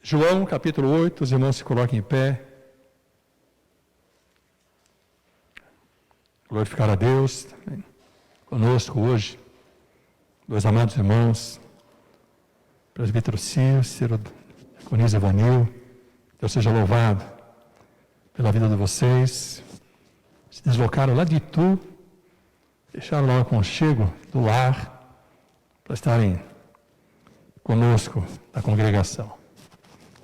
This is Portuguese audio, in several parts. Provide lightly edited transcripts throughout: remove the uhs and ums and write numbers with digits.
João, capítulo 8, os irmãos se coloquem em pé. Glorificar a Deus conosco hoje. Dois amados irmãos, presbítero Cícero, Conise Evanil. Deus seja louvado pela vida de vocês. Se deslocaram lá de Itu, deixaram lá o aconchego do lar para estarem conosco na congregação.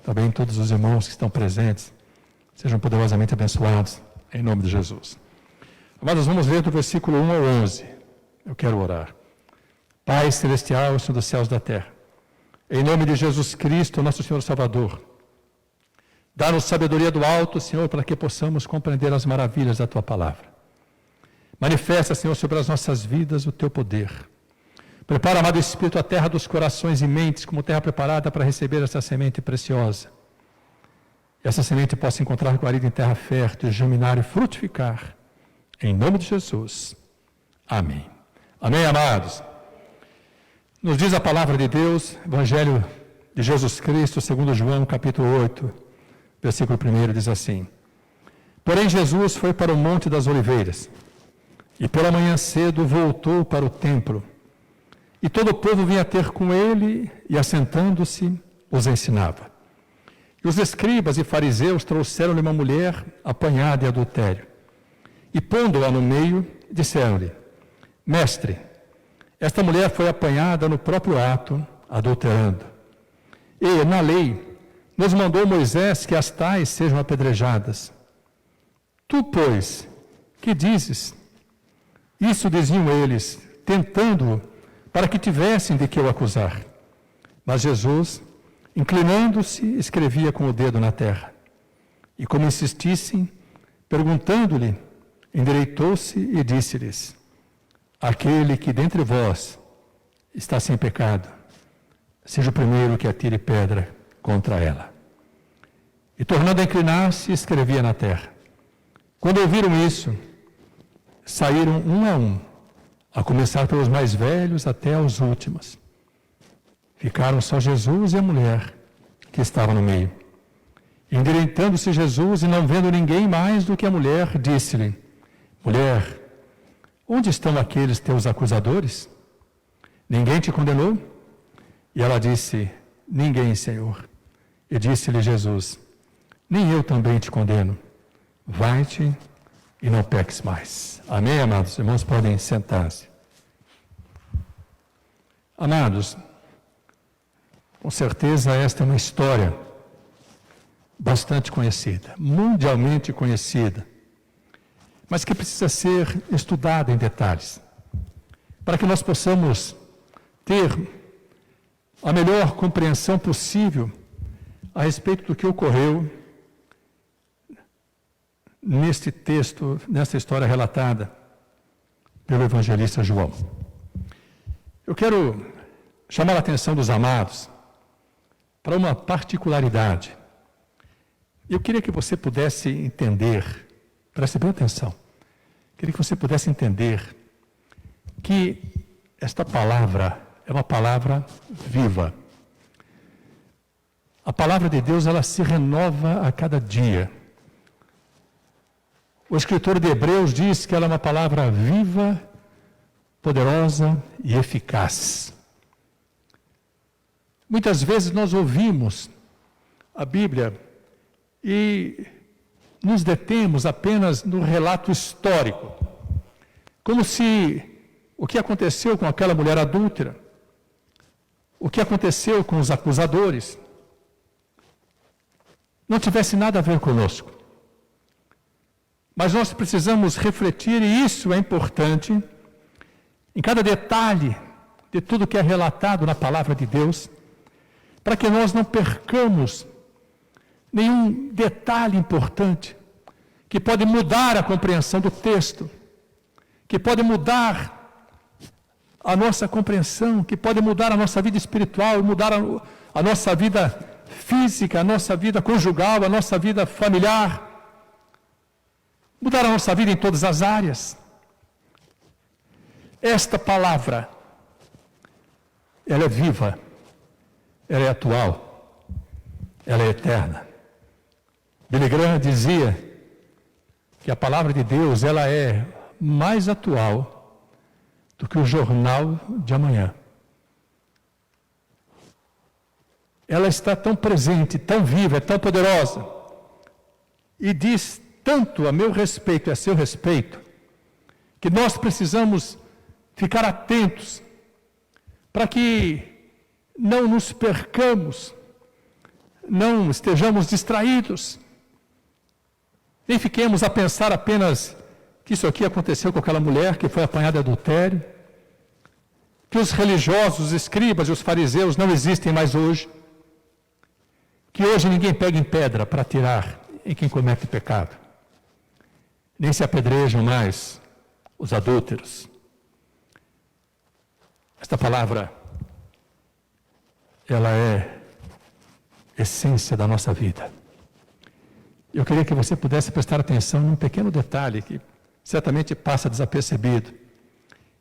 Também todos os irmãos que estão presentes sejam poderosamente abençoados em nome de Jesus. Amados, vamos ler do versículo 1 ao 11. Eu quero orar. Pai celestial, Senhor dos céus e da terra, em nome de Jesus Cristo, nosso Senhor Salvador, dá-nos sabedoria do alto, Senhor, para que possamos compreender as maravilhas da Tua palavra. Manifesta, Senhor, sobre as nossas vidas o Teu poder. Prepara, amado Espírito, a terra dos corações e mentes como terra preparada para receber essa semente preciosa. E essa semente possa encontrar guarida em terra fértil, germinar e frutificar. Em nome de Jesus. Amém. Amém, amados. Nos diz a palavra de Deus, Evangelho de Jesus Cristo, segundo João, capítulo 8, versículo 1, diz assim: Porém Jesus foi para o Monte das Oliveiras, e pela manhã cedo voltou para o templo. E todo o povo vinha ter com ele, e assentando-se, os ensinava. E os escribas e fariseus trouxeram-lhe uma mulher apanhada em adultério. E pondo-a no meio, disseram-lhe: Mestre, esta mulher foi apanhada no próprio ato, adulterando. E, na lei, nos mandou Moisés que as tais sejam apedrejadas. Tu, pois, que dizes? Isso diziam eles, tentando-o, para que tivessem de que o acusar. Mas Jesus, inclinando-se, escrevia com o dedo na terra. E como insistissem, perguntando-lhe, endireitou-se e disse-lhes: Aquele que dentre vós está sem pecado, seja o primeiro que atire pedra contra ela. E tornando a inclinar-se, escrevia na terra. Quando ouviram isso, saíram um, a começar pelos mais velhos até os últimos. Ficaram só Jesus e a mulher que estava no meio. Endireitando-se Jesus e não vendo ninguém mais do que a mulher, disse-lhe: Mulher, onde estão aqueles teus acusadores? Ninguém te condenou? E ela disse: Ninguém, Senhor. E disse-lhe Jesus: Nem eu também te condeno. Vai-te e não peques mais. Amém, amados? Os irmãos podem sentar-se. Amados, com certeza esta é uma história bastante conhecida, mundialmente conhecida, mas que precisa ser estudada em detalhes, para que nós possamos ter a melhor compreensão possível a respeito do que ocorreu neste texto, nesta história relatada pelo evangelista João. Eu quero chamar a atenção dos amados para uma particularidade. Eu queria que você pudesse entender, preste bem atenção, queria que você pudesse entender que esta palavra é uma palavra viva. A palavra de Deus, ela se renova a cada dia. O escritor de Hebreus diz que ela é uma palavra viva, poderosa e eficaz. Muitas vezes nós ouvimos a Bíblia e nos detemos apenas no relato histórico, como se o que aconteceu com aquela mulher adúltera, o que aconteceu com os acusadores, não tivesse nada a ver conosco. Mas nós precisamos refletir, e isso é importante, em cada detalhe de tudo que é relatado na palavra de Deus, para que nós não percamos nenhum detalhe importante que pode mudar a compreensão do texto, que pode mudar a nossa compreensão, que pode mudar a nossa vida espiritual, mudar a nossa vida física, a nossa vida conjugal, a nossa vida familiar, mudar a nossa vida em todas as áreas. Esta palavra, ela é viva, ela é atual, ela é eterna. Billy Graham dizia que a palavra de Deus, ela é mais atual do que o jornal de amanhã. Ela está tão presente, tão viva, é tão poderosa, e diz tanto a meu respeito e a seu respeito, que nós precisamos ficar atentos para que não nos percamos, não estejamos distraídos, nem fiquemos a pensar apenas que isso aqui aconteceu com aquela mulher que foi apanhada em adultério, que os religiosos, os escribas e os fariseus não existem mais hoje, que hoje ninguém pega em pedra para atirar em quem comete pecado, nem se apedrejam mais os adúlteros. Esta palavra, ela é essência da nossa vida. Eu queria que você pudesse prestar atenção num pequeno detalhe que certamente passa desapercebido.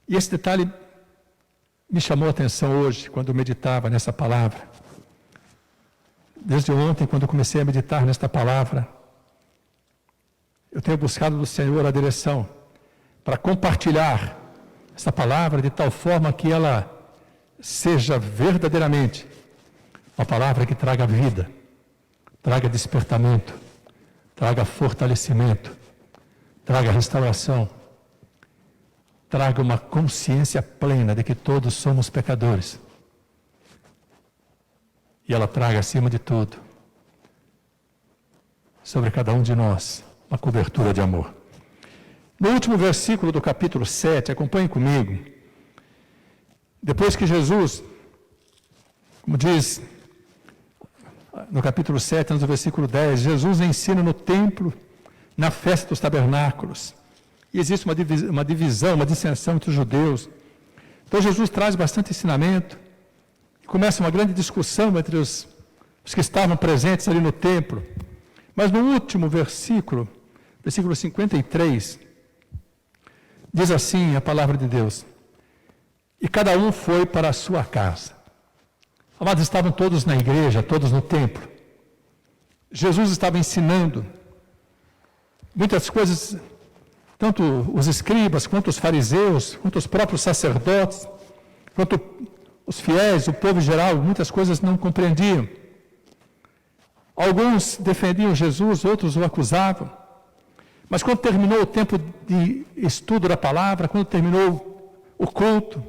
E esse detalhe me chamou a atenção hoje, quando eu meditava nessa palavra. Desde ontem, quando eu comecei a meditar nesta palavra, eu tenho buscado do Senhor a direção para compartilhar essa palavra de tal forma que ela seja verdadeiramente uma palavra que traga vida, traga despertamento, traga fortalecimento, traga restauração, traga uma consciência plena de que todos somos pecadores. E ela traga, acima de tudo, sobre cada um de nós, uma cobertura de amor. No último versículo do capítulo 7, acompanhe comigo. Depois que Jesus, como diz no capítulo 7, no versículo 10, Jesus ensina no templo, na festa dos tabernáculos. E existe uma divisão, uma dissensão entre os judeus. Então Jesus traz bastante ensinamento. Começa uma grande discussão entre os que estavam presentes ali no templo. Mas no último versículo 53, diz assim a palavra de Deus: e cada um foi para a sua casa. Amados, estavam todos na igreja, todos no templo. Jesus estava ensinando muitas coisas, tanto os escribas, quanto os fariseus, quanto os próprios sacerdotes, quanto os fiéis, o povo em geral, muitas coisas não compreendiam. Alguns defendiam Jesus, outros o acusavam. Mas quando terminou o tempo de estudo da palavra, quando terminou o culto,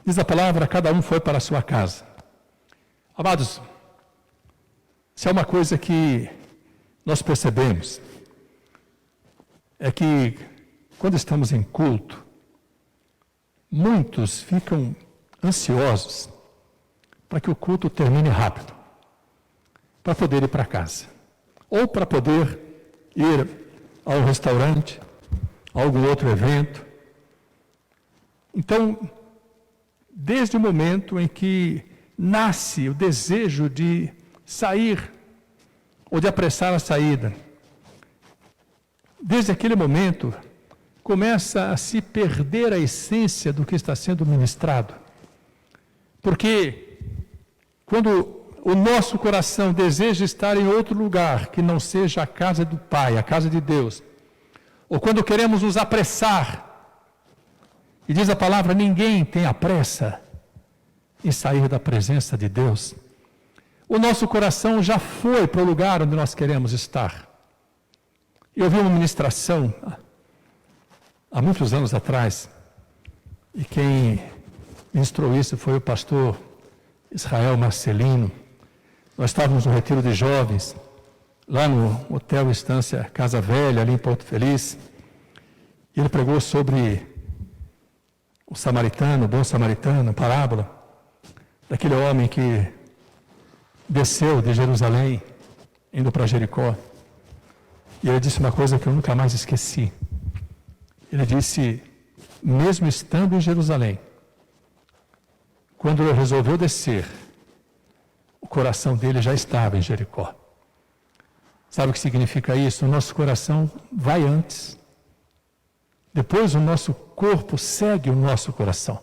diz a palavra, cada um foi para a sua casa. Amados, se há uma coisa que nós percebemos, é que quando estamos em culto, muitos ficam ansiosos para que o culto termine rápido, para poder ir para casa, ou para poder ir ao restaurante, a algum outro evento. Então, desde o momento em que nasce o desejo de sair, ou de apressar a saída, desde aquele momento, começa a se perder a essência do que está sendo ministrado. Porque quando o nosso coração deseja estar em outro lugar que não seja a casa do Pai, a casa de Deus, ou quando queremos nos apressar, e diz a palavra, ninguém tem a pressa em sair da presença de Deus, o nosso coração já foi para o lugar onde nós queremos estar. Eu vi uma ministração há muitos anos atrás, e quem ministrou isso foi o pastor Israel Marcelino. Nós estávamos no retiro de jovens, lá no Hotel Estância Casa Velha, ali em Porto Feliz, e ele pregou sobre o samaritano, o bom samaritano, parábola, daquele homem que desceu de Jerusalém, indo para Jericó. E ele disse uma coisa que eu nunca mais esqueci. Ele disse, mesmo estando em Jerusalém, quando ele resolveu descer, o coração dele já estava em Jericó. Sabe o que significa isso? O nosso coração vai antes. Depois o nosso corpo segue o nosso coração.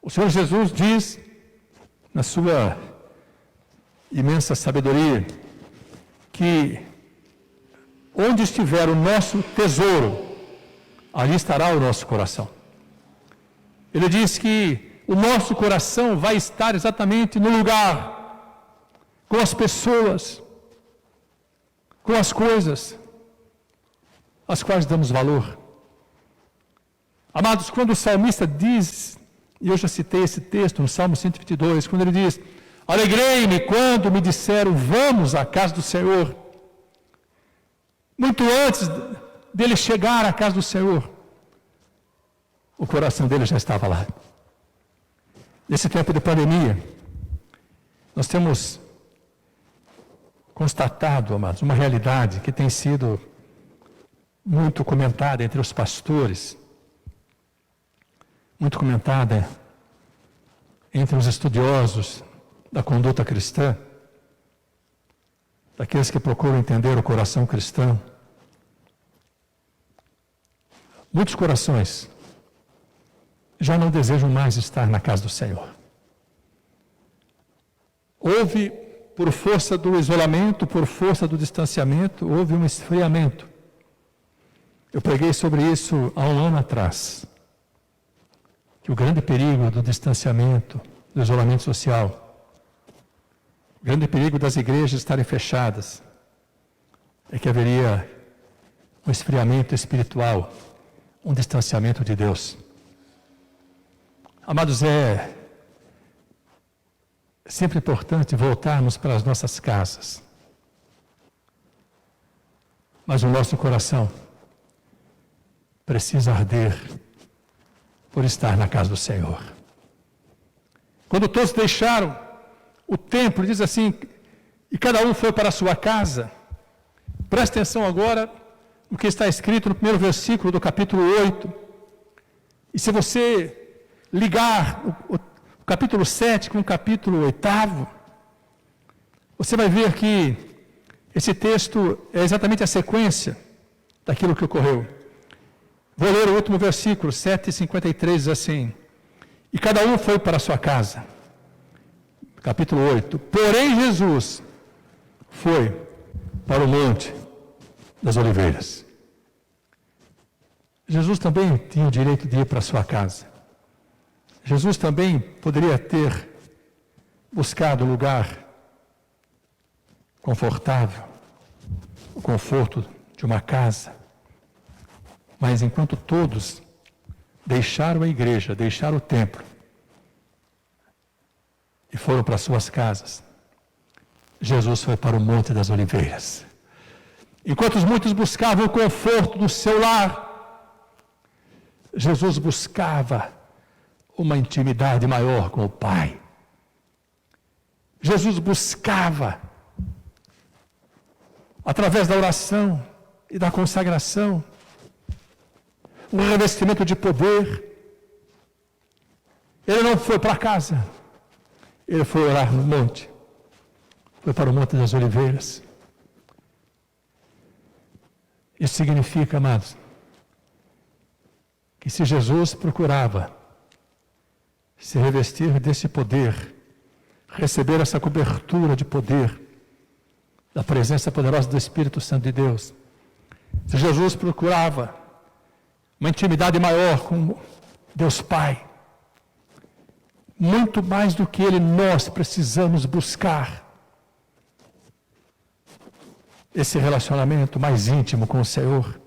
O Senhor Jesus diz, na sua imensa sabedoria, que onde estiver o nosso tesouro, ali estará o nosso coração. Ele diz que o nosso coração vai estar exatamente no lugar, com as pessoas, com as coisas, às quais damos valor. Amados, quando o salmista diz, e eu já citei esse texto no Salmo 122, quando ele diz: alegrei-me quando me disseram, vamos à casa do Senhor. Muito antes dele chegar à casa do Senhor, o coração dele já estava lá. Nesse tempo de pandemia, nós temos constatado, amados, uma realidade que tem sido muito comentada entre os pastores, muito comentada entre os estudiosos da conduta cristã, daqueles que procuram entender o coração cristão. Muitos corações já não desejam mais estar na casa do Senhor. Houve, por força do isolamento, por força do distanciamento, houve um esfriamento. Eu preguei sobre isso há um ano atrás, que o grande perigo do distanciamento, do isolamento social, o grande perigo das igrejas estarem fechadas, é que haveria um esfriamento espiritual, um distanciamento de Deus. Amados, é sempre importante voltarmos para as nossas casas, mas o nosso coração precisa arder por estar na casa do Senhor. Quando todos deixaram o templo, diz assim, e cada um foi para a sua casa. Presta atenção agora no que está escrito no primeiro versículo do capítulo 8. E se você ligar o capítulo 7 com o capítulo 8, você vai ver que esse texto é exatamente a sequência daquilo que ocorreu. Vou ler o último versículo, 7:53, diz assim: e cada um foi para a sua casa. Capítulo 8. Porém Jesus foi para o Monte das Oliveiras. Jesus também tinha o direito de ir para a sua casa. Jesus também poderia ter buscado um lugar confortável, o conforto de uma casa. Mas enquanto todos deixaram a igreja, deixaram o templo e foram para suas casas, Jesus foi para o Monte das Oliveiras. Enquanto muitos buscavam o conforto do seu lar, Jesus buscava uma intimidade maior com o Pai. Jesus buscava, através da oração e da consagração, um revestimento de poder. Ele não foi para casa, ele foi orar no monte, foi para o Monte das Oliveiras. Isso significa, amados, que se Jesus procurava se revestir desse poder, receber essa cobertura de poder, da presença poderosa do Espírito Santo de Deus, se Jesus procurava uma intimidade maior com Deus Pai, muito mais do que Ele, nós precisamos buscar esse relacionamento mais íntimo com o Senhor.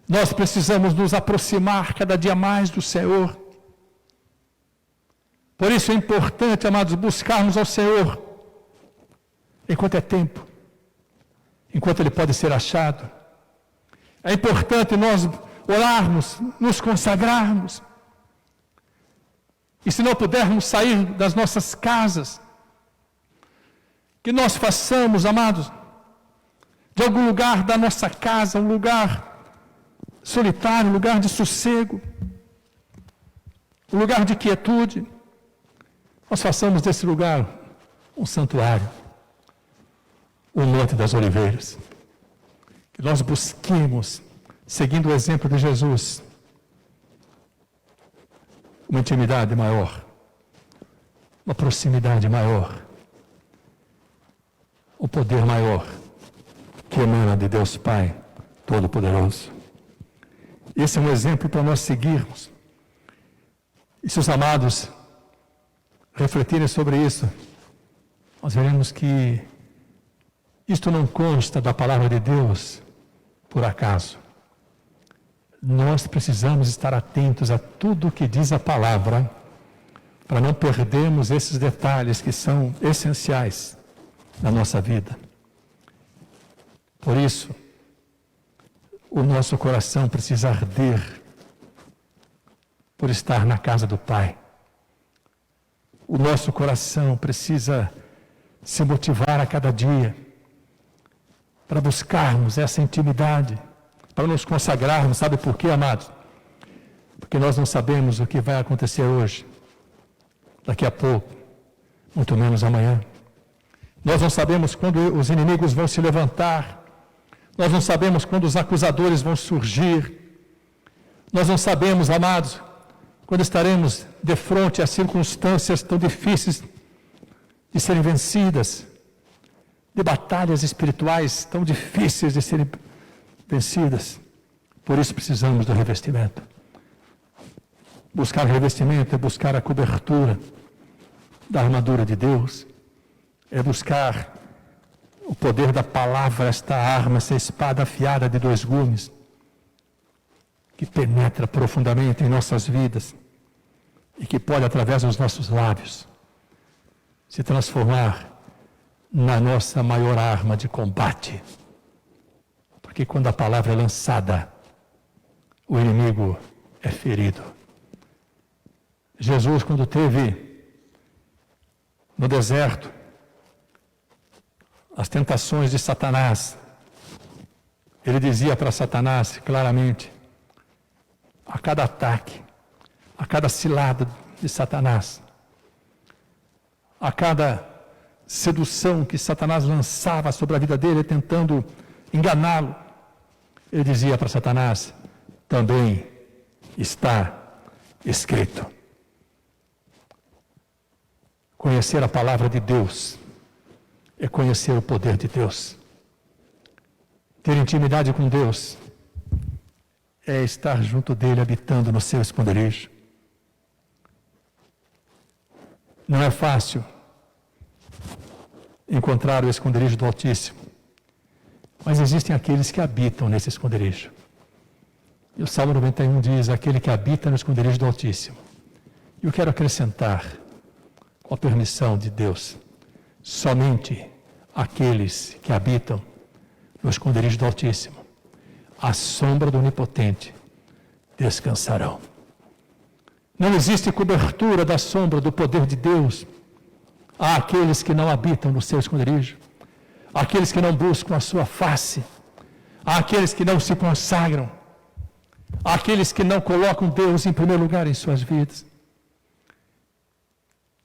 Nós precisamos nos aproximar cada dia mais do Senhor. Por isso é importante, amados, buscarmos ao Senhor enquanto é tempo, enquanto Ele pode ser achado. É importante nós orarmos, nos consagrarmos. E se não pudermos sair das nossas casas, que nós façamos, amados, de algum lugar da nossa casa, um lugar solitário, um lugar de sossego, um lugar de quietude, nós façamos desse lugar um santuário, o Monte das Oliveiras. Que nós busquemos, seguindo o exemplo de Jesus, uma intimidade maior, uma proximidade maior o poder maior que emana de Deus Pai Todo-Poderoso. Esse é um exemplo para nós seguirmos. E se os amados refletirem sobre isso, nós veremos que isto não consta da palavra de Deus por acaso. Nós precisamos estar atentos a tudo o que diz a palavra, para não perdermos esses detalhes que são essenciais na nossa vida. Por isso, o nosso coração precisa arder por estar na casa do Pai. O nosso coração precisa se motivar a cada dia para buscarmos essa intimidade, para nos consagrarmos. Sabe por quê, amados? Porque nós não sabemos o que vai acontecer hoje, daqui a pouco, muito menos amanhã. Nós não sabemos quando os inimigos vão se levantar. Nós não sabemos quando os acusadores vão surgir. Nós não sabemos, amados, quando estaremos de frente a circunstâncias tão difíceis de serem vencidas, de batalhas espirituais tão difíceis de serem vencidas. Por isso precisamos do revestimento. Buscar revestimento é buscar a cobertura da armadura de Deus, é buscar o poder da palavra, esta arma, essa espada afiada de 2 gumes, que penetra profundamente em nossas vidas e que pode, através dos nossos lábios, se transformar na nossa maior arma de combate. Porque quando a palavra é lançada, o inimigo é ferido. Jesus, quando teve no deserto as tentações de Satanás, ele dizia para Satanás claramente, a cada ataque, a cada cilada de Satanás, a cada sedução que Satanás lançava sobre a vida dele, tentando enganá-lo, ele dizia para Satanás, também está escrito. Conhecer a palavra de Deus é conhecer o poder de Deus. Ter intimidade com Deus é estar junto dele, habitando no seu esconderijo. Não é fácil encontrar o esconderijo do Altíssimo, mas existem aqueles que habitam nesse esconderijo. E o Salmo 91 diz, aquele que habita no esconderijo do Altíssimo. E eu quero acrescentar, com a permissão de Deus, somente aqueles que habitam no esconderijo do Altíssimo, à sombra do Onipotente, descansarão. Não existe cobertura da sombra do poder de Deus àqueles que não habitam no seu esconderijo, àqueles que não buscam a sua face, àqueles que não se consagram, àqueles que não colocam Deus em primeiro lugar em suas vidas.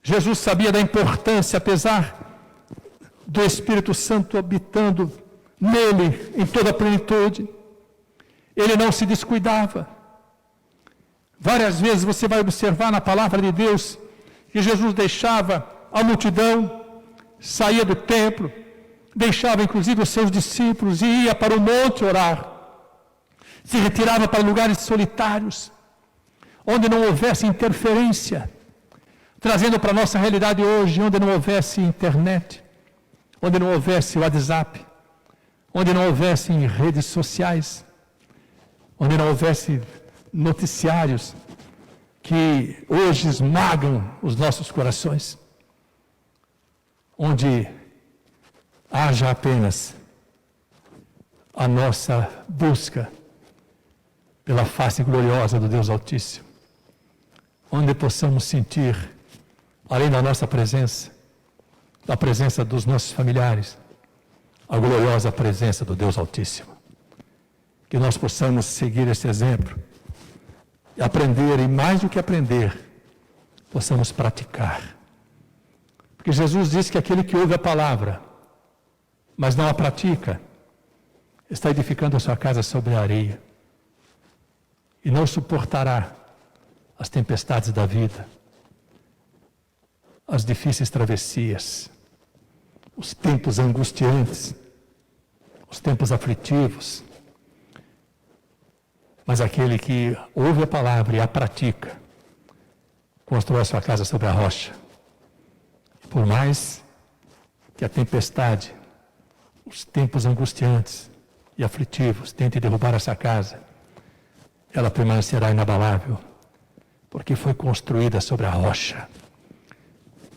Jesus sabia da importância, apesar do Espírito Santo habitando nele em toda a plenitude, ele não se descuidava. Várias vezes você vai observar na palavra de Deus que Jesus deixava a multidão, saía do templo, deixava inclusive os seus discípulos e ia para o monte orar. Se retirava para lugares solitários, onde não houvesse interferência, trazendo para a nossa realidade hoje, onde não houvesse internet, onde não houvesse WhatsApp, onde não houvesse redes sociais, onde não houvesse noticiários que hoje esmagam os nossos corações, onde haja apenas a nossa busca pela face gloriosa do Deus Altíssimo, onde possamos sentir, além da nossa presença, da presença dos nossos familiares, a gloriosa presença do Deus Altíssimo. Que nós possamos seguir esse exemplo e aprender, e mais do que aprender, possamos praticar. Porque Jesus disse que aquele que ouve a palavra, mas não a pratica, está edificando a sua casa sobre a areia e não suportará as tempestades da vida, as difíceis travessias, os tempos angustiantes, os tempos aflitivos. Mas aquele que ouve a palavra e a pratica, constrói a sua casa sobre a rocha. Por mais que a tempestade, os tempos angustiantes e aflitivos tentem derrubar essa casa, ela permanecerá inabalável, porque foi construída sobre a rocha.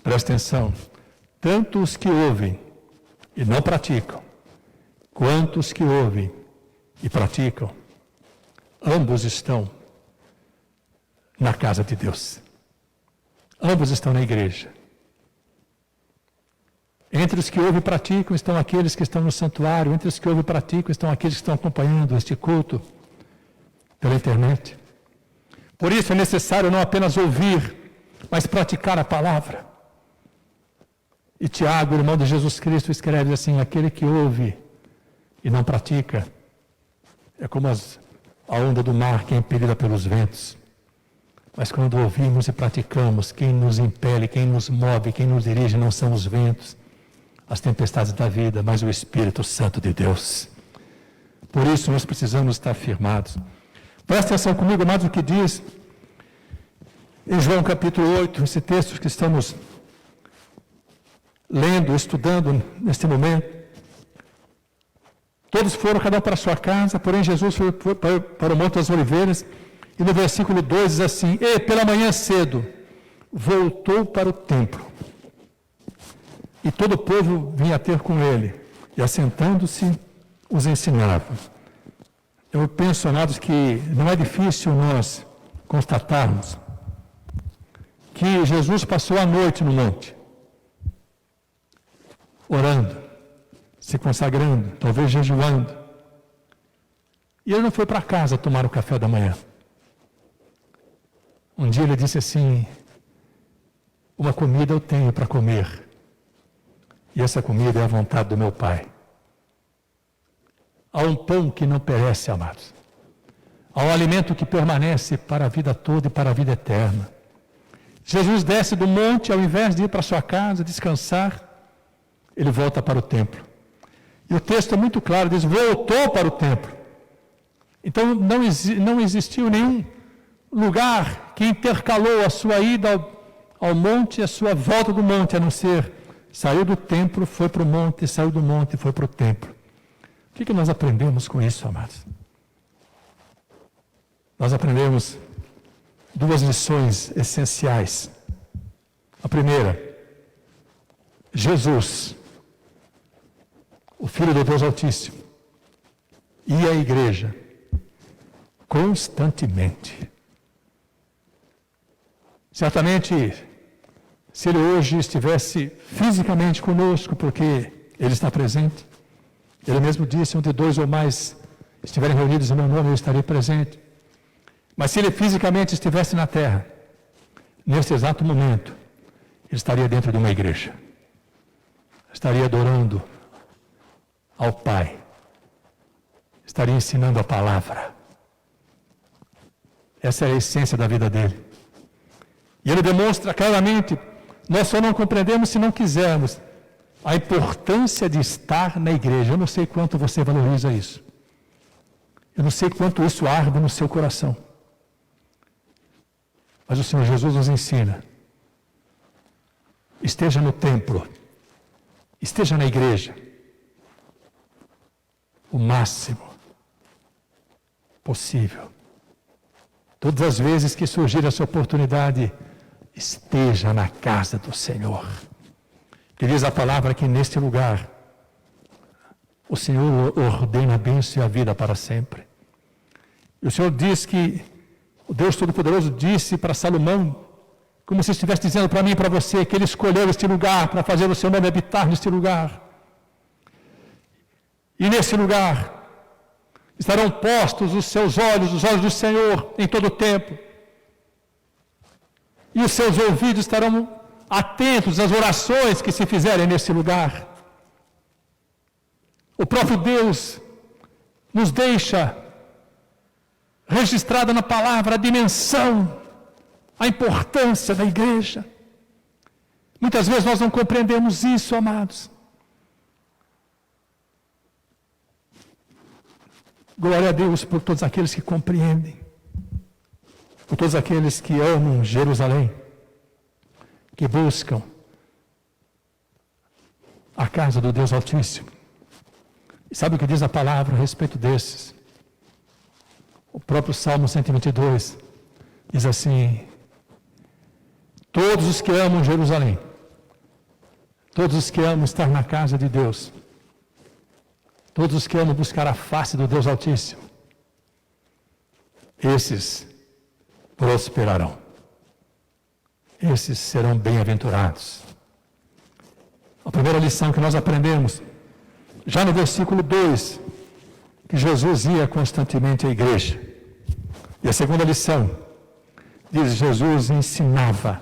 Presta atenção, tanto os que ouvem e não praticam, quanto os que ouvem e praticam, ambos estão na casa de Deus. Ambos estão na igreja. Entre os que ouvem e praticam estão aqueles que estão no santuário, entre os que ouvem e praticam estão aqueles que estão acompanhando este culto pela internet. Por isso é necessário não apenas ouvir, mas praticar a palavra. E Tiago, irmão de Jesus Cristo, escreve assim: aquele que ouve e não pratica é como a onda do mar que é impelida pelos ventos. Mas quando ouvimos e praticamos, quem nos impele, quem nos move, quem nos dirige não são os ventos, as tempestades da vida, mas o Espírito Santo de Deus. Por isso nós precisamos estar firmados. Presta atenção comigo, mais o que diz em João capítulo 8, esse texto que estamos lendo, estudando neste momento. Todos foram, cada um para a sua casa, porém Jesus foi para o Monte das Oliveiras, e no versículo 2 diz assim: e pela manhã cedo voltou para o templo, e todo o povo vinha ter com ele, e assentando-se os ensinava. Eu penso, amados, que não é difícil nós constatarmos que Jesus passou a noite no monte, orando, se consagrando, talvez jejuando. E ele não foi para casa tomar o café da manhã. Um dia ele disse assim: uma comida eu tenho para comer, e essa comida é a vontade do meu Pai. Há um pão que não perece, amados. Há um alimento que permanece para a vida toda e para a vida eterna. Jesus desce do monte, ao invés de ir para sua casa, descansar, ele volta para o templo. E o texto é muito claro, diz: voltou para o templo. Então não existiu nenhum lugar que intercalou a sua ida ao monte e a sua volta do monte, a não ser saiu do templo, foi para o monte, saiu do monte e foi para o templo. O que nós aprendemos com isso, amados? Nós aprendemos duas lições essenciais. A primeira: Jesus, o Filho do Deus Altíssimo, e a igreja constantemente. Certamente, se ele hoje estivesse fisicamente conosco, porque ele está presente, ele mesmo disse: onde dois ou mais estiverem reunidos em meu nome, eu estarei presente. Mas se ele fisicamente estivesse na terra, nesse exato momento, ele estaria dentro de uma igreja, estaria adorando ao Pai, estaria ensinando a palavra. Essa é a essência da vida dele. E ele demonstra claramente, nós só não compreendemos se não quisermos, a importância de estar na igreja. Eu não sei quanto você valoriza isso. Eu não sei quanto isso arde no seu coração. Mas o Senhor Jesus nos ensina: esteja no templo, esteja na igreja, o máximo possível. Todas as vezes que surgir essa oportunidade, esteja na casa do Senhor. Que diz a palavra que neste lugar o Senhor ordena a bênção e a vida para sempre. E o Senhor diz que o Deus Todo-Poderoso disse para Salomão, como se estivesse dizendo para mim e para você, que ele escolheu este lugar para fazer o seu nome habitar neste lugar. E nesse lugar estarão postos os seus olhos, os olhos do Senhor em todo o tempo. E os seus ouvidos estarão atentos às orações que se fizerem nesse lugar. O próprio Deus nos deixa registrada na palavra a dimensão, a importância da igreja. Muitas vezes nós não compreendemos isso, amados. Glória a Deus por todos aqueles que compreendem, por todos aqueles que amam Jerusalém, que buscam a casa do Deus Altíssimo. E sabe o que diz a palavra a respeito desses? O próprio Salmo 122 diz assim: todos os que amam Jerusalém, todos os que amam estar na casa de Deus, todos os que amam buscar a face do Deus Altíssimo, esses prosperarão. Esses serão bem-aventurados. A primeira lição que nós aprendemos, já no versículo 2, que Jesus ia constantemente à igreja. E a segunda lição, diz: Jesus ensinava.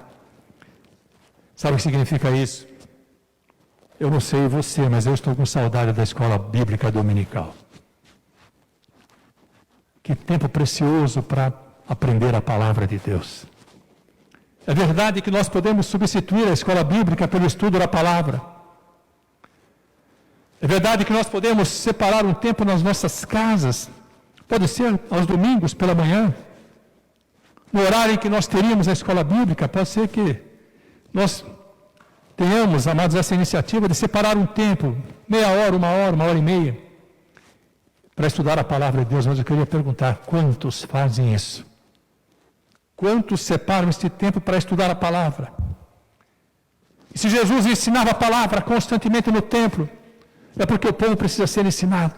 Sabe o que significa isso? Eu não sei você, mas eu estou com saudade da escola bíblica dominical. Que tempo precioso para aprender a palavra de Deus. É verdade que nós podemos substituir a escola bíblica pelo estudo da palavra. É verdade que nós podemos separar um tempo nas nossas casas, pode ser aos domingos pela manhã, no horário em que nós teríamos a escola bíblica, pode ser que nós tenhamos, amados, essa iniciativa de separar um tempo, meia hora, uma hora e meia, para estudar a palavra de Deus. Mas eu queria perguntar, quantos fazem isso? Quantos separam este tempo para estudar a palavra? E se Jesus ensinava a palavra constantemente no templo, é porque o povo precisa ser ensinado.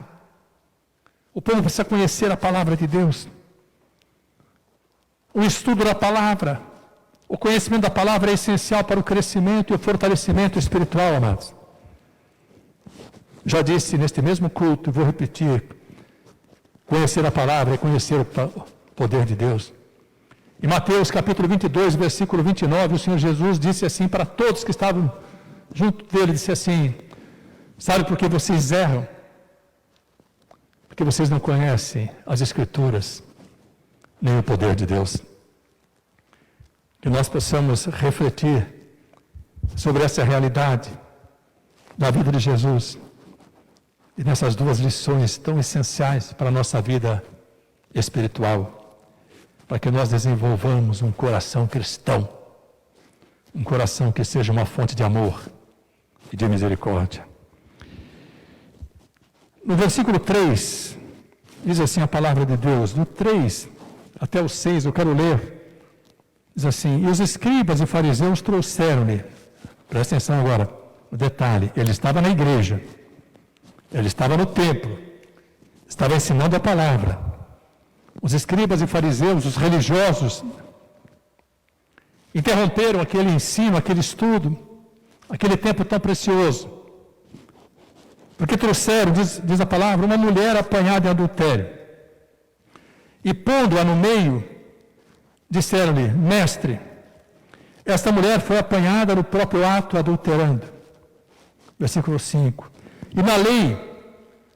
O povo precisa conhecer a palavra de Deus. O estudo da palavra, o conhecimento da palavra é essencial para o crescimento e o fortalecimento espiritual, amados. Já disse neste mesmo culto, e vou repetir: conhecer a palavra é conhecer o poder de Deus. Em Mateus capítulo 22, versículo 29, o Senhor Jesus disse assim para todos que estavam junto dele, disse assim: sabe por que vocês erram? Porque vocês não conhecem as Escrituras, nem o poder de Deus. Que nós possamos refletir sobre essa realidade da vida de Jesus e nessas duas lições tão essenciais para a nossa vida espiritual, para que nós desenvolvamos um coração cristão, um coração que seja uma fonte de amor e de misericórdia. No versículo 3, diz assim a palavra de Deus, do 3 até o 6, eu quero ler. Diz assim: e os escribas e fariseus trouxeram-lhe, presta atenção agora, o detalhe, ele estava na igreja, ele estava no templo, estava ensinando a palavra. Os escribas e fariseus, os religiosos, interromperam aquele ensino, aquele estudo, aquele tempo tão precioso, porque trouxeram, diz a palavra, uma mulher apanhada em adultério, e pondo-a no meio, disseram-lhe: mestre, esta mulher foi apanhada no próprio ato adulterando. Versículo 5. E na lei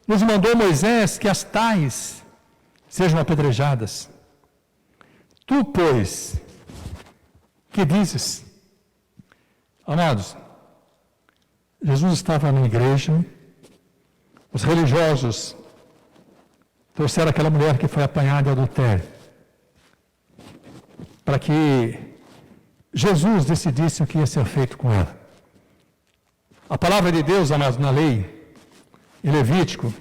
nos mandou Moisés que as tais sejam apedrejadas. Tu, pois, que dizes? Amados, Jesus estava na igreja, os religiosos trouxeram aquela mulher que foi apanhada em adultério, para que Jesus decidisse o que ia ser feito com ela. A palavra de Deus, amados, na lei, em Levítico,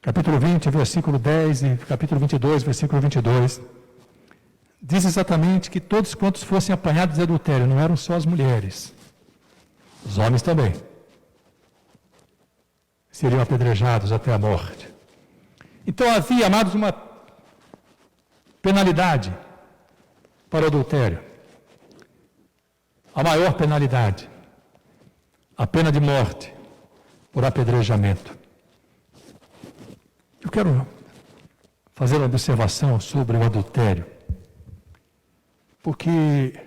capítulo 20, versículo 10 e capítulo 22, versículo 22, diz exatamente que todos quantos fossem apanhados de adultério, não eram só as mulheres, os homens também, seriam apedrejados até a morte. Então havia, amados, uma penalidade para o adultério. A maior penalidade, a pena de morte por apedrejamento. Eu quero fazer uma observação sobre o adultério, porque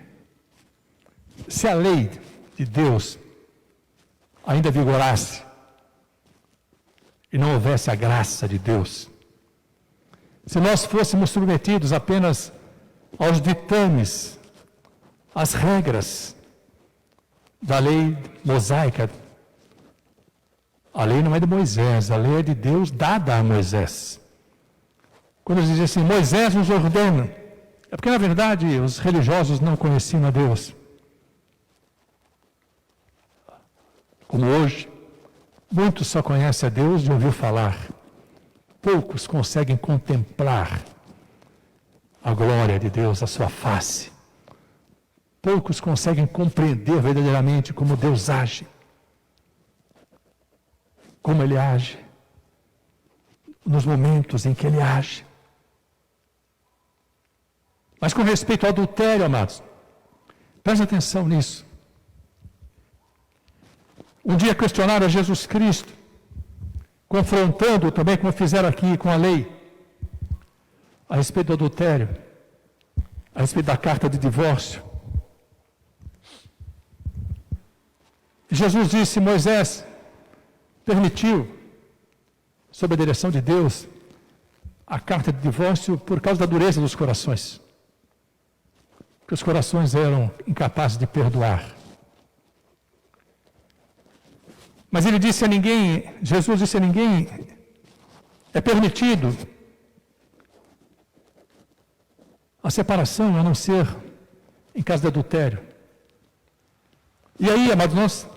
se a lei de Deus ainda vigorasse e não houvesse a graça de Deus, se nós fôssemos submetidos apenas aos ditames, às regras da lei mosaica, A lei não é de Moisés, a lei é de Deus dada a Moisés. Quando eles dizem assim, Moisés nos ordena, é porque na verdade os religiosos não conheciam a Deus. Como hoje, muitos só conhecem a Deus de ouvir falar. Poucos conseguem contemplar a glória de Deus, a sua face. Poucos conseguem compreender verdadeiramente como Deus age. Como Ele age. Nos momentos em que Ele age. Mas com respeito ao adultério, amados, preste atenção nisso. Um dia questionaram a Jesus Cristo, confrontando também, como fizeram aqui com a lei, a respeito do adultério, a respeito da carta de divórcio. E Jesus disse, Moisés permitiu, sob a direção de Deus, a carta de divórcio por causa da dureza dos corações. Porque os corações eram incapazes de perdoar. Mas ele disse a ninguém, Jesus disse a ninguém, é permitido a separação, a não ser em caso de adultério. E aí, amados, nós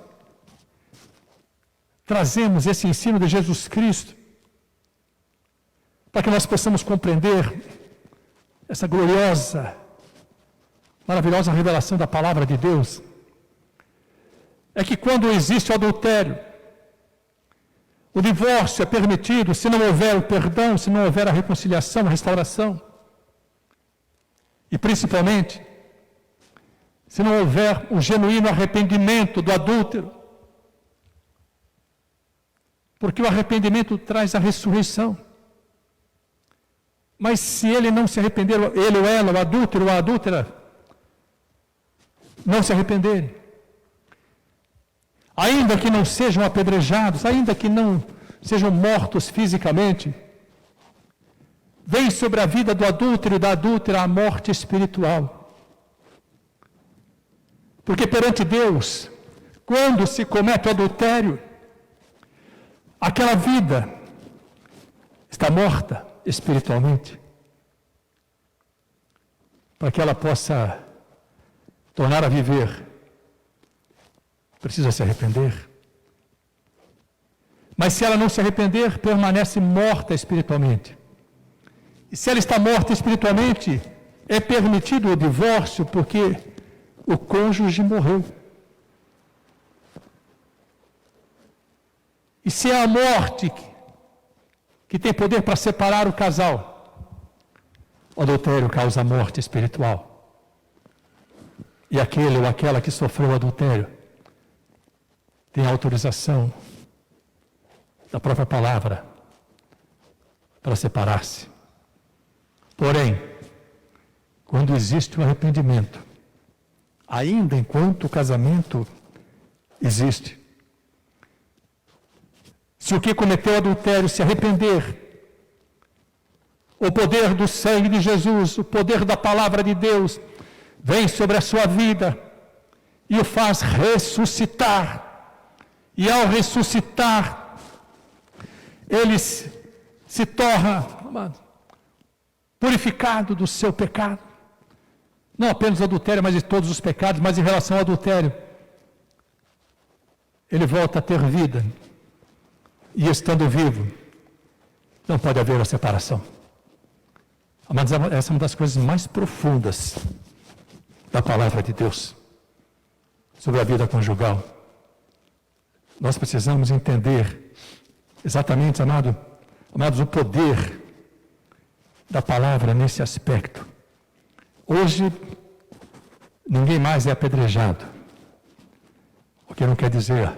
trazemos esse ensino de Jesus Cristo para que nós possamos compreender essa gloriosa, maravilhosa revelação da palavra de Deus. É que quando existe o adultério, o divórcio é permitido se não houver o perdão, se não houver a reconciliação, a restauração. E principalmente, se não houver um genuíno arrependimento do adúltero. Porque o arrependimento traz a ressurreição. Mas se ele não se arrepender, ele ou ela, o adúltero ou a adúltera, não se arrependerem, ainda que não sejam apedrejados, ainda que não sejam mortos fisicamente, vem sobre a vida do adúltero e da adúltera a morte espiritual. Porque perante Deus, quando se comete o adultério, aquela vida está morta espiritualmente. Para que ela possa tornar a viver, precisa se arrepender. Mas se ela não se arrepender, permanece morta espiritualmente. E se ela está morta espiritualmente, é permitido o divórcio porque o cônjuge morreu. E se é a morte que tem poder para separar o casal, o adultério causa morte espiritual. E aquele ou aquela que sofreu adultério tem autorização da própria palavra para separar-se. Porém, quando existe o arrependimento, ainda enquanto o casamento existe, se o que cometeu adultério se arrepender, o poder do sangue de Jesus, o poder da palavra de Deus, vem sobre a sua vida e o faz ressuscitar. E ao ressuscitar, ele se torna purificado do seu pecado. Não apenas o adultério, mas de todos os pecados, mas em relação ao adultério, ele volta a ter vida. E estando vivo, não pode haver a separação. Mas essa é uma das coisas mais profundas da palavra de Deus sobre a vida conjugal. Nós precisamos entender exatamente, amados, o poder da palavra nesse aspecto. Hoje, ninguém mais é apedrejado, o que não quer dizer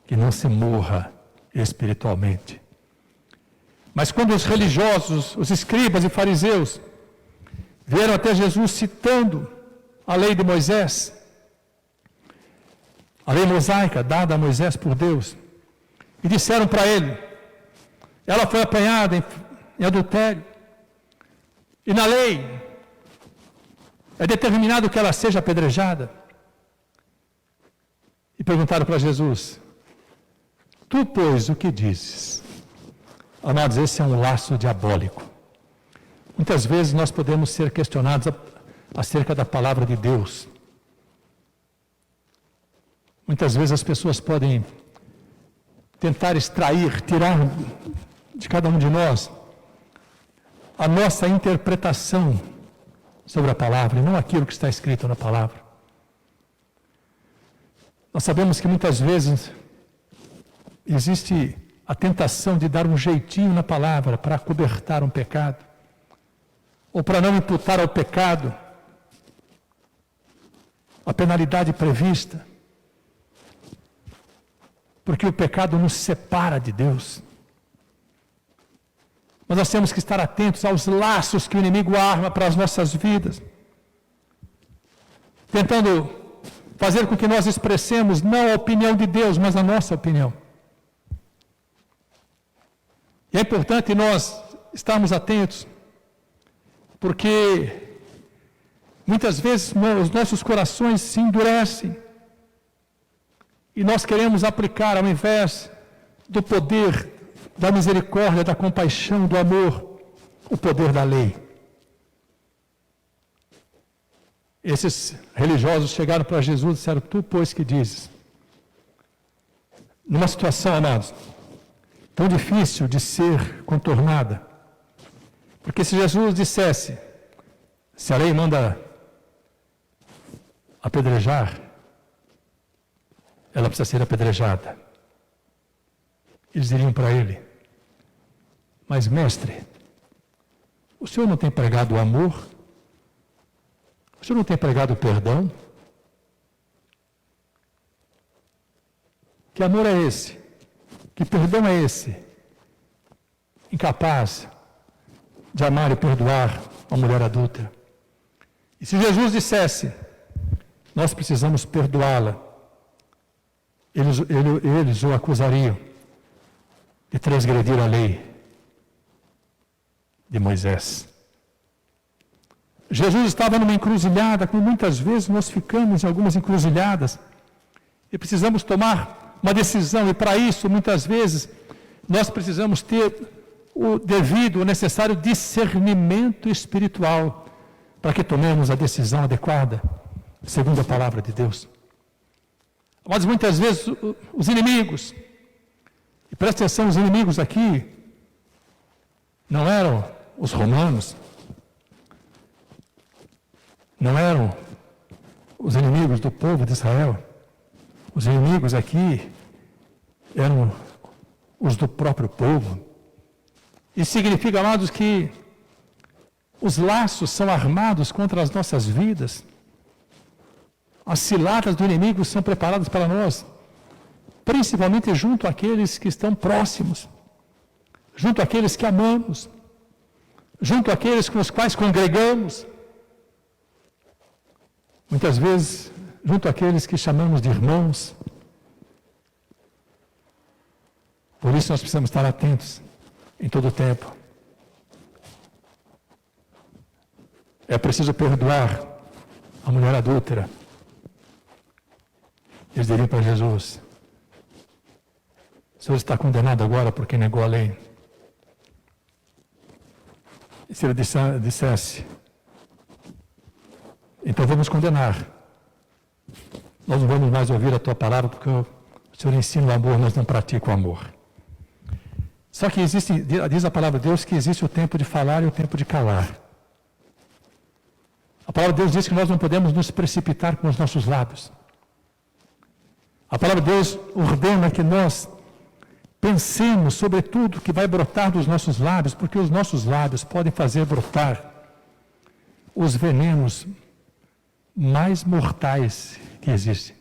que não se morra espiritualmente. Mas quando os religiosos, os escribas e fariseus, vieram até Jesus citando a lei de Moisés, a lei mosaica dada a Moisés por Deus, e disseram para ele, ela foi apanhada em adultério, e na lei é determinado que ela seja apedrejada. E perguntaram para Jesus, Tu, pois, o que dizes? Amados, esse é um laço diabólico. Muitas vezes nós podemos ser questionados acerca da palavra de Deus. Muitas vezes as pessoas podem tentar extrair, tirar de cada um de nós a nossa interpretação sobre a palavra, e não aquilo que está escrito na palavra. Nós sabemos que muitas vezes existe a tentação de dar um jeitinho na palavra para acobertar um pecado, ou para não imputar ao pecado a penalidade prevista, porque o pecado nos separa de Deus. Mas nós temos que estar atentos aos laços que o inimigo arma para as nossas vidas, tentando fazer com que nós expressemos não a opinião de Deus, mas a nossa opinião. E é importante nós estarmos atentos, porque muitas vezes os nossos corações se endurecem e nós queremos aplicar, ao invés do poder da misericórdia, da compaixão, do amor, o poder da lei. Esses religiosos chegaram para Jesus e disseram: tu, pois, que dizes? Numa situação, amados, tão difícil de ser contornada, porque se Jesus dissesse, se a lei manda apedrejar, ela precisa ser apedrejada. Eles diriam para ele: mas mestre, o senhor não tem pregado o amor? O senhor não tem pregado o perdão? Que amor é esse? Que perdão é esse? Incapaz de amar e perdoar uma mulher adúltera. E se Jesus dissesse: nós precisamos perdoá-la, eles o acusariam de transgredir a lei de Moisés. Jesus estava numa encruzilhada, como muitas vezes nós ficamos em algumas encruzilhadas, e precisamos tomar uma decisão, e para isso, muitas vezes, nós precisamos ter o necessário discernimento espiritual, para que tomemos a decisão adequada, segundo a palavra de Deus. Mas muitas vezes os inimigos, e presta atenção, os inimigos aqui não eram os romanos, não eram os inimigos do povo de Israel. Os inimigos aqui eram os do próprio povo. Isso significa, amados, que os laços são armados contra as nossas vidas. As ciladas do inimigo são preparadas para nós, principalmente junto àqueles que estão próximos, junto àqueles que amamos, junto àqueles com os quais congregamos, muitas vezes junto àqueles que chamamos de irmãos. Por isso nós precisamos estar atentos em todo o tempo. É preciso perdoar a mulher adúltera. Eles diriam para Jesus: o senhor está condenado agora porque negou a lei. E se ele dissesse: então vamos condenar, nós não vamos mais ouvir a tua palavra porque o senhor ensina o amor, nós não praticamos o amor. Só que diz a palavra de Deus que existe o tempo de falar e o tempo de calar. A palavra de Deus diz que nós não podemos nos precipitar com os nossos lábios. A palavra de Deus ordena que nós pensemos sobre tudo que vai brotar dos nossos lábios, porque os nossos lábios podem fazer brotar os venenos mais mortais que existem.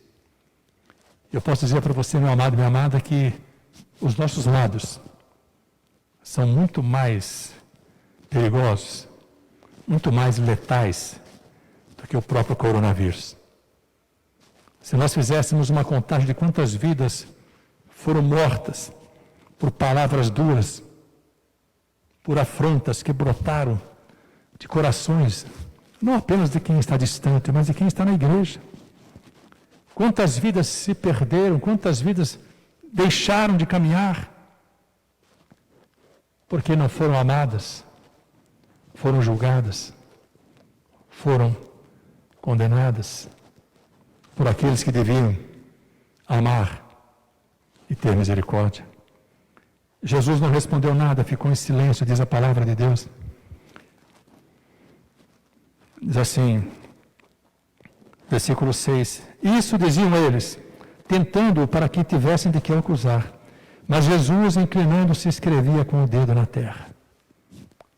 Eu posso dizer para você, meu amado e minha amada, que os nossos lábios são muito mais perigosos, muito mais letais do que o próprio coronavírus. Se nós fizéssemos uma contagem de quantas vidas foram mortas por palavras duras, por afrontas que brotaram de corações, não apenas de quem está distante, mas de quem está na igreja. Quantas vidas se perderam, quantas vidas deixaram de caminhar, porque não foram amadas, foram julgadas, foram condenadas por aqueles que deviam amar e ter misericórdia. Jesus não respondeu nada, ficou em silêncio, diz a palavra de Deus. Diz assim, versículo 6, isso diziam eles, tentando-o para que tivessem de que acusar. Mas Jesus, inclinando-se, escrevia com o dedo na terra.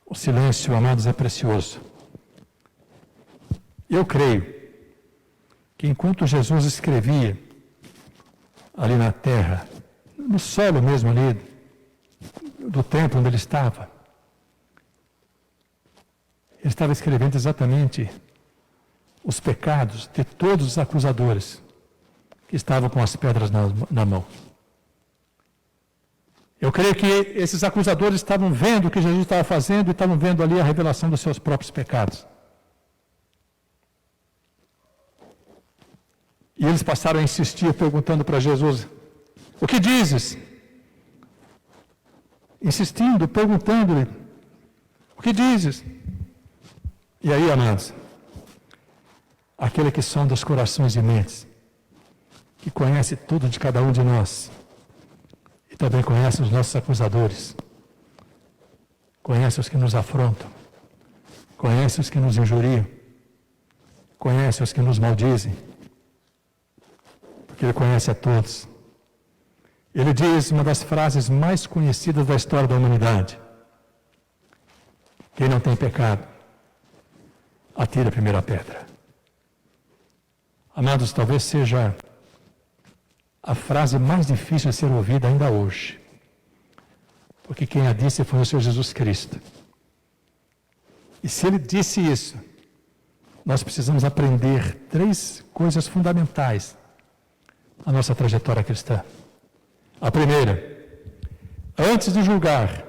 O silêncio, amados, é precioso. Eu creio que enquanto Jesus escrevia ali na terra, no solo mesmo ali, do templo onde ele estava escrevendo exatamente os pecados de todos os acusadores que estavam com as pedras na mão. Eu creio que esses acusadores estavam vendo o que Jesus estava fazendo e estavam vendo ali a revelação dos seus próprios pecados. E eles passaram a insistir, perguntando para Jesus, o que dizes? Insistindo, perguntando-lhe, o que dizes? E aí, amados, aquele que sonda os corações e mentes, que conhece tudo de cada um de nós, e também conhece os nossos acusadores, conhece os que nos afrontam, conhece os que nos injuriam, conhece os que nos maldizem, porque Ele conhece a todos. Ele diz uma das frases mais conhecidas da história da humanidade: quem não tem pecado, atire a primeira pedra. Amados, talvez seja a frase mais difícil de ser ouvida ainda hoje, porque quem a disse foi o Senhor Jesus Cristo. E se Ele disse isso, nós precisamos aprender 3 coisas fundamentais na nossa trajetória cristã. A primeira, antes de julgar,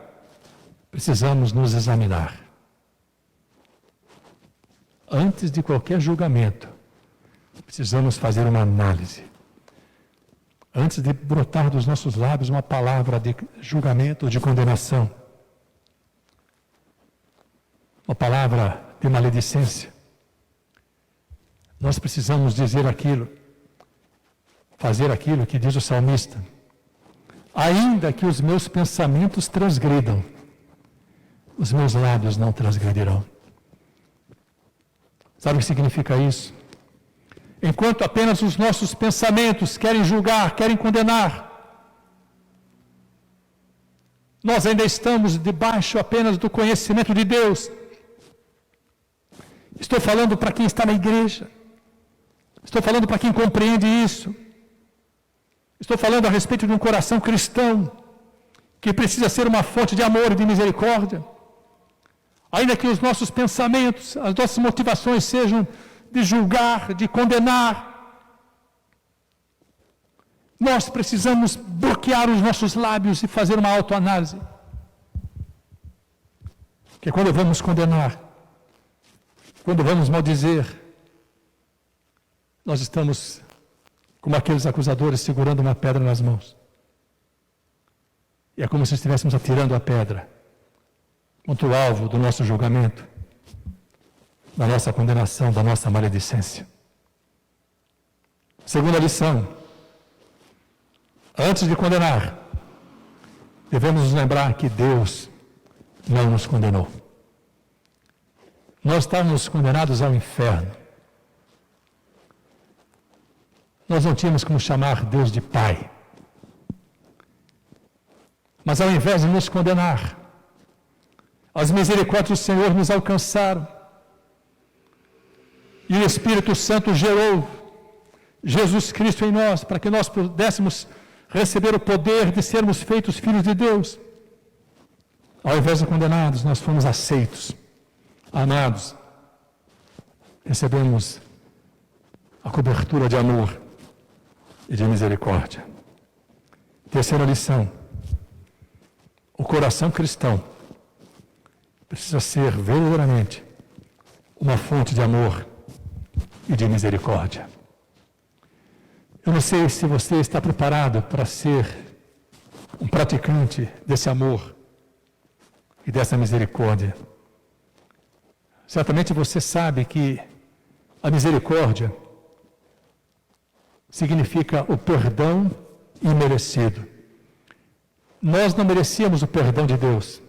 precisamos nos examinar. Antes de qualquer julgamento, precisamos fazer uma análise. Antes de brotar dos nossos lábios uma palavra de julgamento ou de condenação, uma palavra de maledicência, nós precisamos dizer aquilo, fazer aquilo que diz o salmista: ainda que os meus pensamentos transgridam, os meus lábios não transgredirão. Sabe o que significa isso? Enquanto apenas os nossos pensamentos querem julgar, querem condenar, nós ainda estamos debaixo apenas do conhecimento de Deus. Estou falando para quem está na igreja, estou falando para quem compreende isso. Estou falando a respeito de um coração cristão, que precisa ser uma fonte de amor e de misericórdia. Ainda que os nossos pensamentos, as nossas motivações sejam de julgar, de condenar, nós precisamos bloquear os nossos lábios e fazer uma autoanálise. Porque quando vamos condenar, quando vamos maldizer, nós estamos como aqueles acusadores segurando uma pedra nas mãos. E é como se estivéssemos atirando a pedra contra o alvo do nosso julgamento, da nossa condenação, da nossa maledicência. Segunda lição: antes de condenar, devemos nos lembrar que Deus não nos condenou. Nós estávamos condenados ao inferno. Nós não tínhamos como chamar Deus de Pai. Mas ao invés de nos condenar, as misericórdias do Senhor nos alcançaram. E o Espírito Santo gerou Jesus Cristo em nós, para que nós pudéssemos receber o poder de sermos feitos filhos de Deus. Ao invés de condenados, nós fomos aceitos, amados. Recebemos a cobertura de amor e de misericórdia. Terceira lição: o coração cristão precisa ser verdadeiramente uma fonte de amor e de misericórdia. Eu não sei se você está preparado para ser um praticante desse amor e dessa misericórdia. Certamente você sabe que a misericórdia significa o perdão imerecido. Nós não merecíamos o perdão de Deus.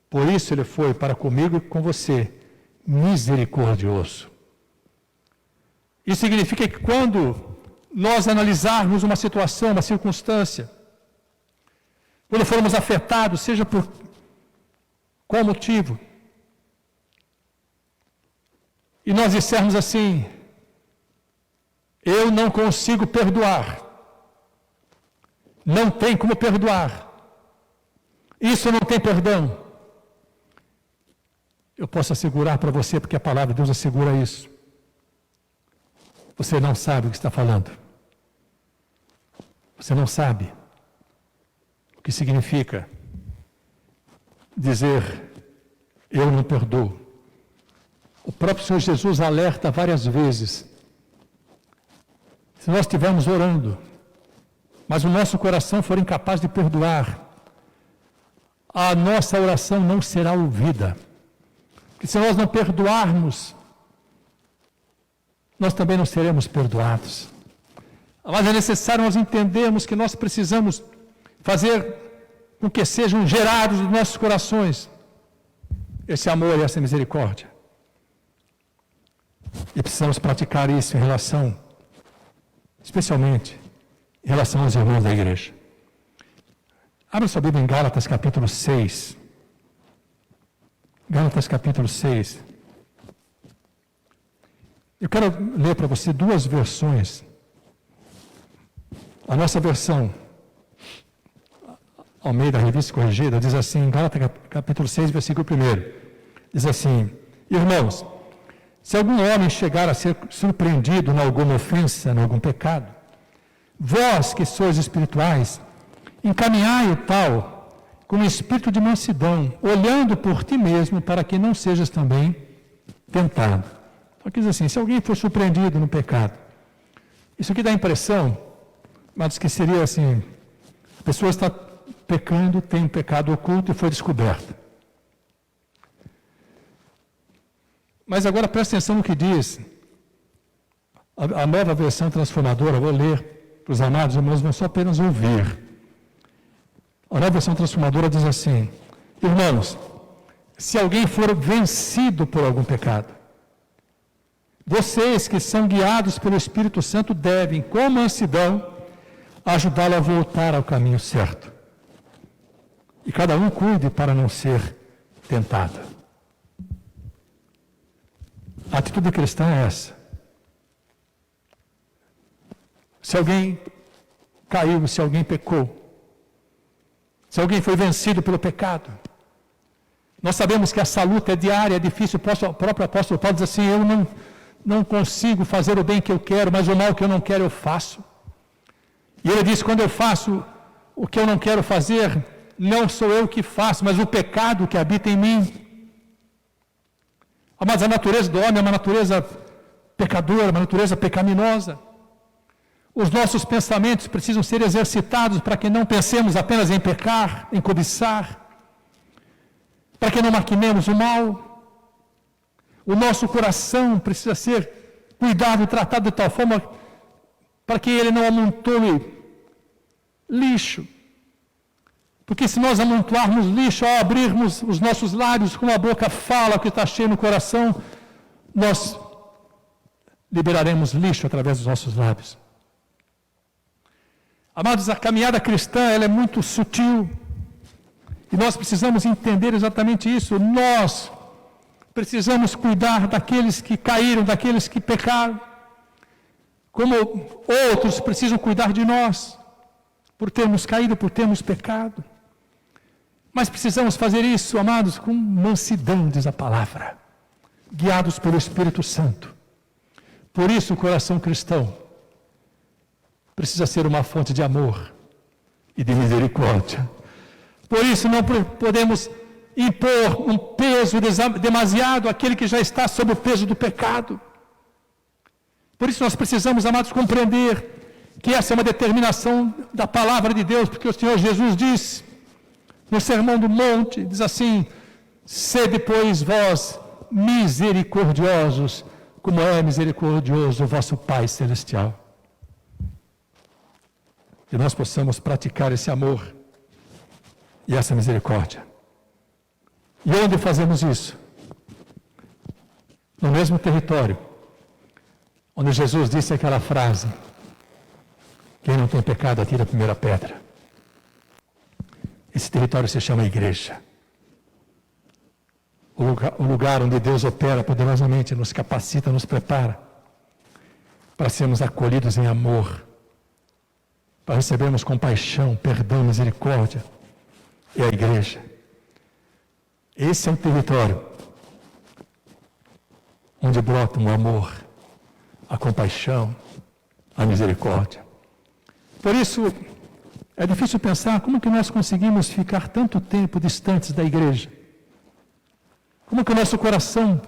Por isso ele foi para comigo e com você misericordioso. Isso significa que quando nós analisarmos uma situação, uma circunstância, quando formos afetados, seja por qual motivo, e nós dissermos assim: eu não consigo perdoar, não tem como perdoar, isso não tem perdão, eu posso assegurar para você, porque a palavra de Deus assegura isso. Você não sabe o que está falando. Você não sabe o que significa dizer, eu não perdoo. O próprio Senhor Jesus alerta várias vezes. Se nós estivermos orando, mas o nosso coração for incapaz de perdoar, a nossa oração não será ouvida. Porque se nós não perdoarmos, nós também não seremos perdoados. Mas é necessário nós entendermos que nós precisamos fazer com que sejam gerados nos nossos corações esse amor e essa misericórdia. E precisamos praticar isso em relação, especialmente, em relação aos irmãos da igreja. Abra sua Bíblia em Gálatas capítulo 6. Gálatas capítulo 6. Eu quero ler para você duas versões. A nossa versão, ao meio da revista corrigida, diz assim, Gálatas capítulo 6, versículo 1. Diz assim: irmãos, se algum homem chegar a ser surpreendido em alguma ofensa, em algum pecado, vós que sois espirituais, encaminhai o tal com um espírito de mansidão, olhando por ti mesmo, para que não sejas também tentado. Então, quer dizer assim, se alguém for surpreendido no pecado, isso aqui dá a impressão, mas que seria assim, a pessoa está pecando, tem um pecado oculto e foi descoberta. Mas agora presta atenção no que diz a nova versão transformadora. Vou ler para os amados irmãos, não só apenas ouvir. A nova versão transformadora diz assim: irmãos, se alguém for vencido por algum pecado, vocês que são guiados pelo Espírito Santo devem, com mansidão, ajudá-lo a voltar ao caminho certo. E cada um cuide para não ser tentado. A atitude cristã é essa. Se alguém caiu, se alguém pecou, se alguém foi vencido pelo pecado, nós sabemos que essa luta é diária, é difícil. O próprio apóstolo Paulo diz assim: eu não consigo fazer o bem que eu quero, mas o mal que eu não quero eu faço. E ele diz: quando eu faço o que eu não quero fazer, não sou eu que faço, mas o pecado que habita em mim. Mas a natureza do homem é uma natureza pecadora, uma natureza pecaminosa. Os nossos pensamentos precisam ser exercitados para que não pensemos apenas em pecar, em cobiçar, para que não maquinemos o mal. O nosso coração precisa ser cuidado e tratado de tal forma para que ele não amontoe lixo. Porque se nós amontoarmos lixo, ao abrirmos os nossos lábios, como a boca fala o que está cheio no coração, nós liberaremos lixo através dos nossos lábios. Amados, a caminhada cristã, ela é muito sutil. E nós precisamos entender exatamente isso. Nós precisamos cuidar daqueles que caíram, daqueles que pecaram. Como outros precisam cuidar de nós, por termos caído, por termos pecado. Mas precisamos fazer isso, amados, com mansidão, diz a palavra, guiados pelo Espírito Santo. Por isso o coração cristão precisa ser uma fonte de amor e de misericórdia. Por isso não podemos impor um peso demasiado àquele que já está sob o peso do pecado. Por isso nós precisamos, amados, compreender que essa é uma determinação da palavra de Deus, porque o Senhor Jesus disse, no Sermão do Monte, diz assim: sede, pois, vós misericordiosos, como é misericordioso o vosso Pai Celestial. Que nós possamos praticar esse amor e essa misericórdia. E onde fazemos isso? No mesmo território, onde Jesus disse aquela frase: quem não tem pecado, atira a primeira pedra. Esse território se chama igreja. O lugar onde Deus opera poderosamente, nos capacita, nos prepara para sermos acolhidos em amor, para recebermos compaixão, perdão, misericórdia. É a igreja. Esse é um território onde brotam o amor, a compaixão, a misericórdia. Por isso, é difícil pensar como que nós conseguimos ficar tanto tempo distantes da igreja. Como que o nosso coração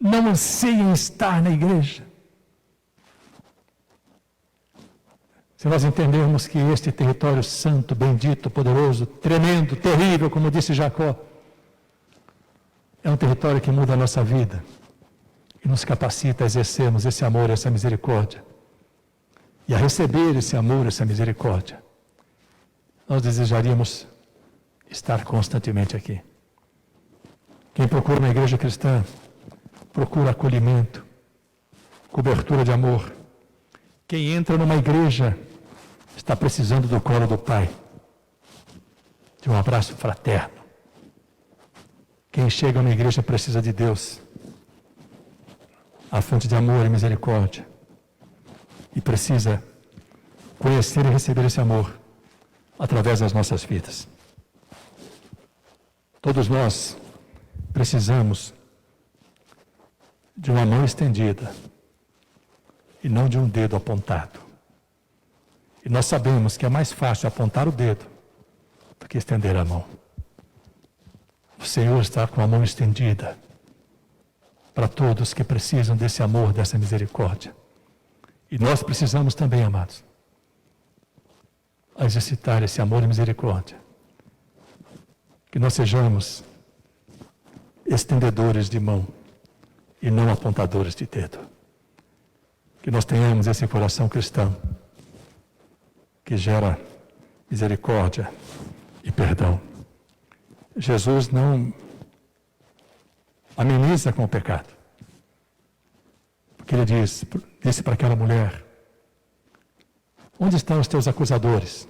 não anseia em estar na igreja. Se nós entendermos que este território santo, bendito, poderoso, tremendo, terrível, como disse Jacó, é um território que muda a nossa vida e nos capacita a exercermos esse amor, essa misericórdia e a receber esse amor, essa misericórdia, nós desejaríamos estar constantemente aqui. Quem procura uma igreja cristã, procura acolhimento, cobertura de amor. Quem entra numa igreja está precisando do colo do Pai, de um abraço fraterno. Quem chega numa igreja precisa de Deus, a fonte de amor e misericórdia, e precisa conhecer e receber esse amor através das nossas vidas. Todos nós precisamos de uma mão estendida e não de um dedo apontado. E nós sabemos que é mais fácil apontar o dedo do que estender a mão. O Senhor está com a mão estendida para todos que precisam desse amor, dessa misericórdia. E nós precisamos também, amados, exercitar esse amor e misericórdia. Que nós sejamos estendedores de mão e não apontadores de dedo. Que nós tenhamos esse coração cristão que gera misericórdia e perdão. Jesus não ameniza com o pecado. Porque ele disse para aquela mulher: onde estão os teus acusadores?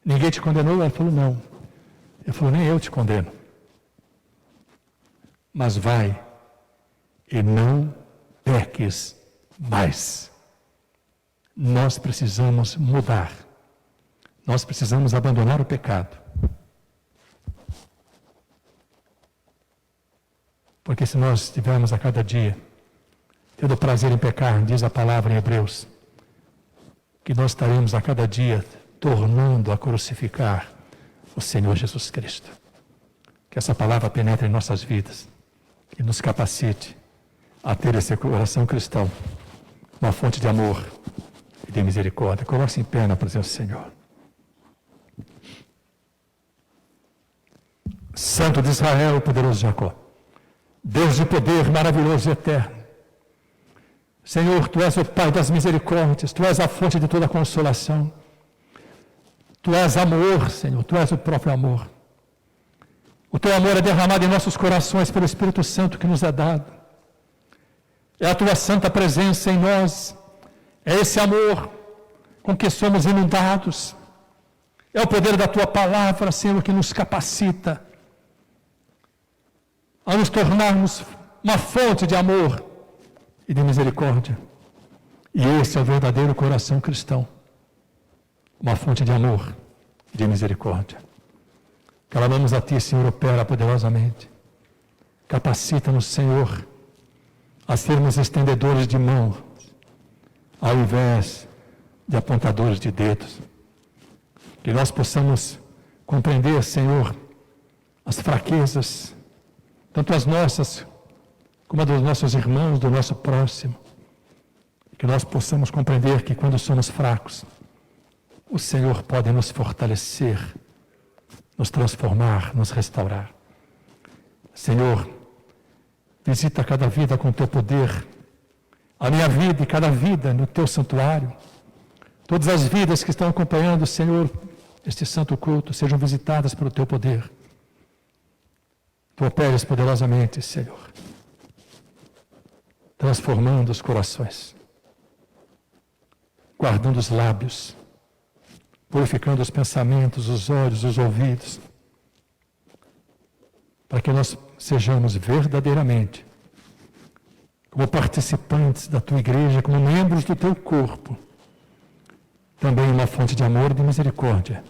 Ninguém te condenou? Ela falou: não. Ele falou: nem eu te condeno. Mas vai e não peques mais. Nós precisamos mudar. Nós precisamos abandonar o pecado. Porque se nós estivermos a cada dia tendo prazer em pecar, diz a palavra em Hebreus, que nós estaremos a cada dia tornando a crucificar o Senhor Jesus Cristo. Que essa palavra penetre em nossas vidas e nos capacite a ter esse coração cristão, uma fonte de amor e de misericórdia. Coloque-se em pé na presença do Senhor. Santo de Israel, poderoso Jacó, Deus de poder maravilhoso e eterno, Senhor, Tu és o Pai das misericórdias, Tu és a fonte de toda consolação, Tu és amor, Senhor, Tu és o próprio amor. O Teu amor é derramado em nossos corações pelo Espírito Santo que nos é dado. É a Tua santa presença em nós, é esse amor com que somos inundados. É o poder da Tua palavra, Senhor, que nos capacita a nos tornarmos uma fonte de amor e de misericórdia. E esse é o verdadeiro coração cristão, uma fonte de amor e de misericórdia. Clamamos a Ti, Senhor, opera poderosamente. Capacita-nos, Senhor, a sermos estendedores de mão, ao invés de apontadores de dedos. Que nós possamos compreender, Senhor, as fraquezas, tanto as nossas, como as dos nossos irmãos, do nosso próximo. que nós possamos compreender que quando somos fracos, o Senhor pode nos fortalecer, nos transformar, nos restaurar. Senhor, visita cada vida com teu poder, a minha vida e cada vida no teu santuário. Todas as vidas que estão acompanhando, Senhor, este santo culto, sejam visitadas pelo teu poder. Tu operes poderosamente, Senhor, transformando os corações, guardando os lábios, purificando os pensamentos, os olhos, os ouvidos, para que nós sejamos verdadeiramente, como participantes da tua igreja, como membros do teu corpo, também uma fonte de amor e de misericórdia,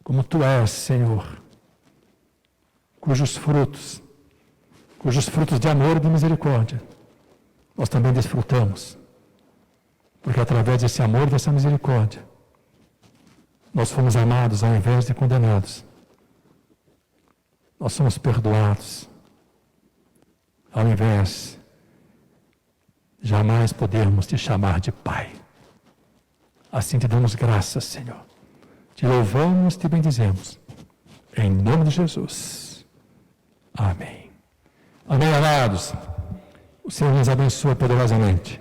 como tu és, Senhor, cujos frutos de amor e de misericórdia, nós também desfrutamos, porque através desse amor e dessa misericórdia, nós fomos amados ao invés de condenados. Nós somos perdoados, ao invés de jamais podermos te chamar de Pai. Assim te damos graças, Senhor. Te louvamos, te bendizemos. Em nome de Jesus. Amém. Amém, amados. O Senhor nos abençoe poderosamente.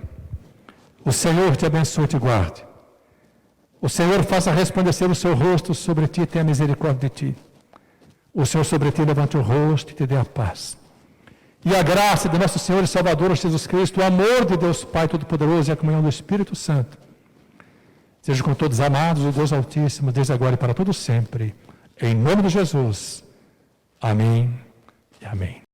O Senhor te abençoe e te guarde. O Senhor faça resplandecer o seu rosto sobre ti e tenha misericórdia de ti. O Senhor sobre ti levante o rosto e te dê a paz. E a graça de nosso Senhor e Salvador Jesus Cristo, o amor de Deus Pai Todo-Poderoso e a comunhão do Espírito Santo, seja com todos amados, o Deus Altíssimo, desde agora e para todo sempre. Em nome de Jesus. Amém e amém.